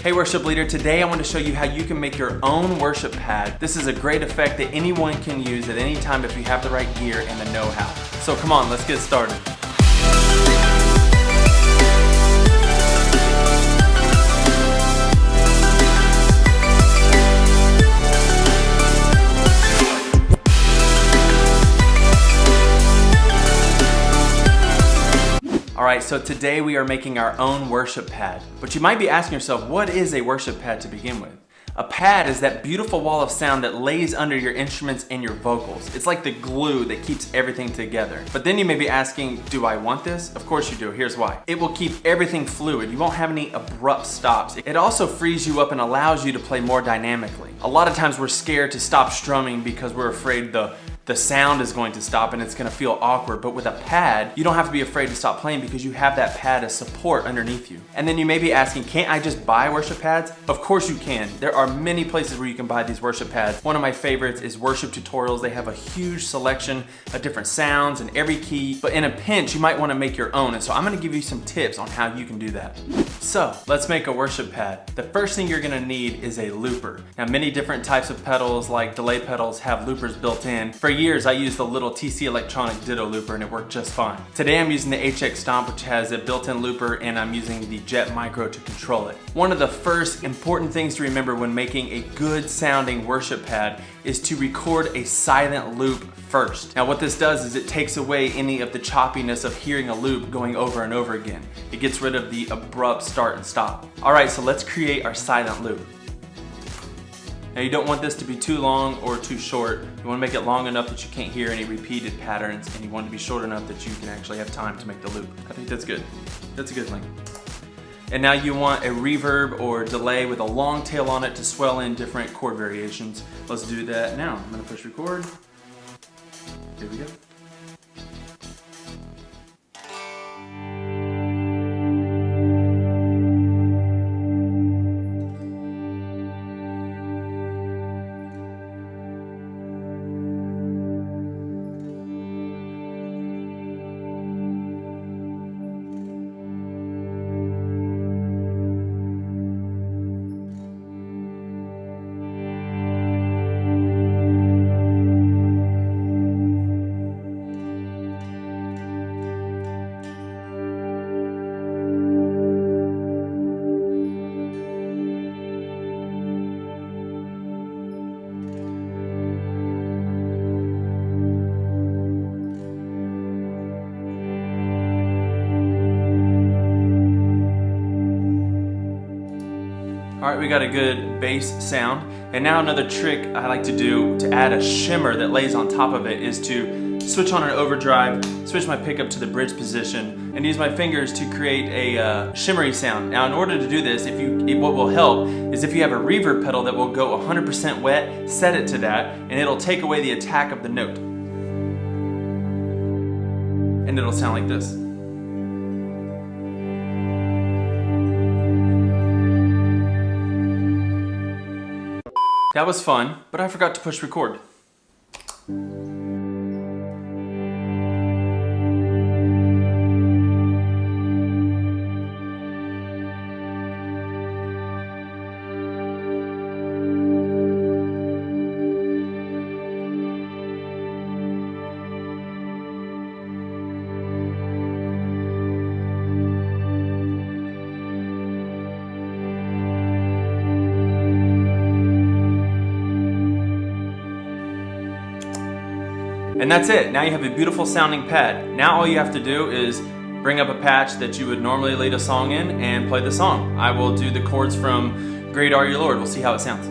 Hey worship leader, today I want to show you how you can make your own worship pad. This is a great effect that anyone can use at any time if you have the right gear and the know-how. So come on, let's get started. Alright, so today we are making our own worship pad. But you might be asking yourself, what is a worship pad to begin with? A pad is that beautiful wall of sound that lays under your instruments and your vocals. It's like the glue that keeps everything together. But then you may be asking, do I want this? Of course you do, here's why. It will keep everything fluid. You won't have any abrupt stops. It also frees you up and allows you to play more dynamically. A lot of times we're scared to stop strumming because we're afraid the sound is going to stop and it's going to feel awkward. But with a pad, you don't have to be afraid to stop playing because you have that pad as support underneath you. And then you may be asking, can't I just buy worship pads? Of course you can. There are many places where you can buy these worship pads. One of my favorites is Worship Tutorials. They have a huge selection of different sounds and every key. But in a pinch, you might want to make your own. And so I'm going to give you some tips on how you can do that. So let's make a worship pad. The first thing you're going to need is a looper. Now many different types of pedals like delay pedals have loopers built in. For years I used the little TC Electronic Ditto looper and it worked just fine. Today I'm using the HX Stomp, which has a built-in looper, and I'm using the Jet Micro to control it. One of the first important things to remember when making a good sounding worship pad is to record a silent loop first. Now what this does is it takes away any of the choppiness of hearing a loop going over and over again. It gets rid of the abrupt start and stop. Alright, so let's create our silent loop. Now you don't want this to be too long or too short. You want to make it long enough that you can't hear any repeated patterns, and you want it to be short enough that you can actually have time to make the loop. I think that's good. That's a good thing. And now you want a reverb or delay with a long tail on it to swell in different chord variations. Let's do that now. I'm going to push record. Here we go. Alright, we got a good bass sound. And now another trick I like to do to add a shimmer that lays on top of it is to switch on an overdrive, switch my pickup to the bridge position, and use my fingers to create a shimmery sound. Now in order to do this, what will help is if you have a reverb pedal that will go 100% wet, set it to that, and it'll take away the attack of the note. And it'll sound like this. That was fun, but I forgot to push record. And that's it. Now you have a beautiful sounding pad. Now all you have to do is bring up a patch that you would normally lead a song in and play the song. I will do the chords from Great Are You Lord. We'll see how it sounds.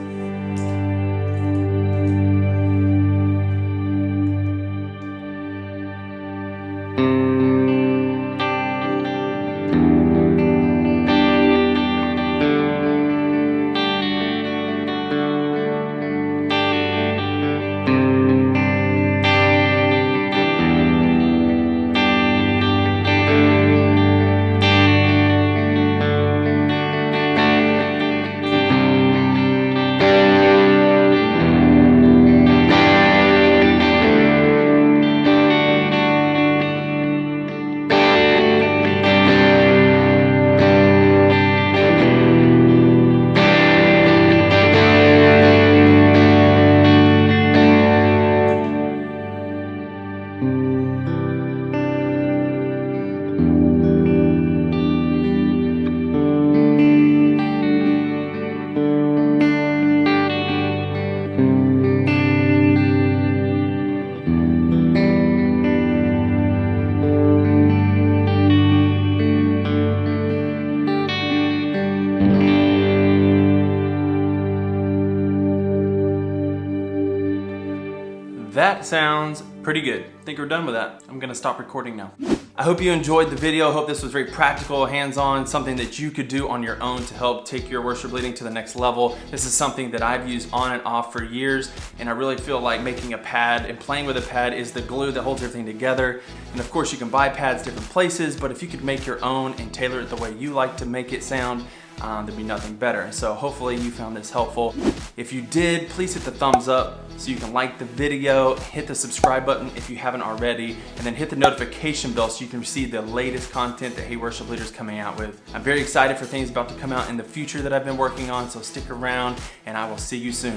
that sounds pretty good. I think we're done with that. I'm gonna stop recording now. I hope you enjoyed the video. I hope this was very practical, hands-on, something that you could do on your own to help take your worship leading to the next level. This is something that I've used on and off for years, and I really feel like making a pad and playing with a pad is the glue that holds everything together. And of course, you can buy pads different places, but if you could make your own and tailor it the way you like to make it sound, there'd be nothing better. So hopefully you found this helpful. If you did, please hit the thumbs up so you can like the video, hit the subscribe button if you haven't already, and then hit the notification bell so you can receive the latest content that Hey Worship Leader's coming out with. I'm very excited for things about to come out in the future that I've been working on, so stick around and I will see you soon.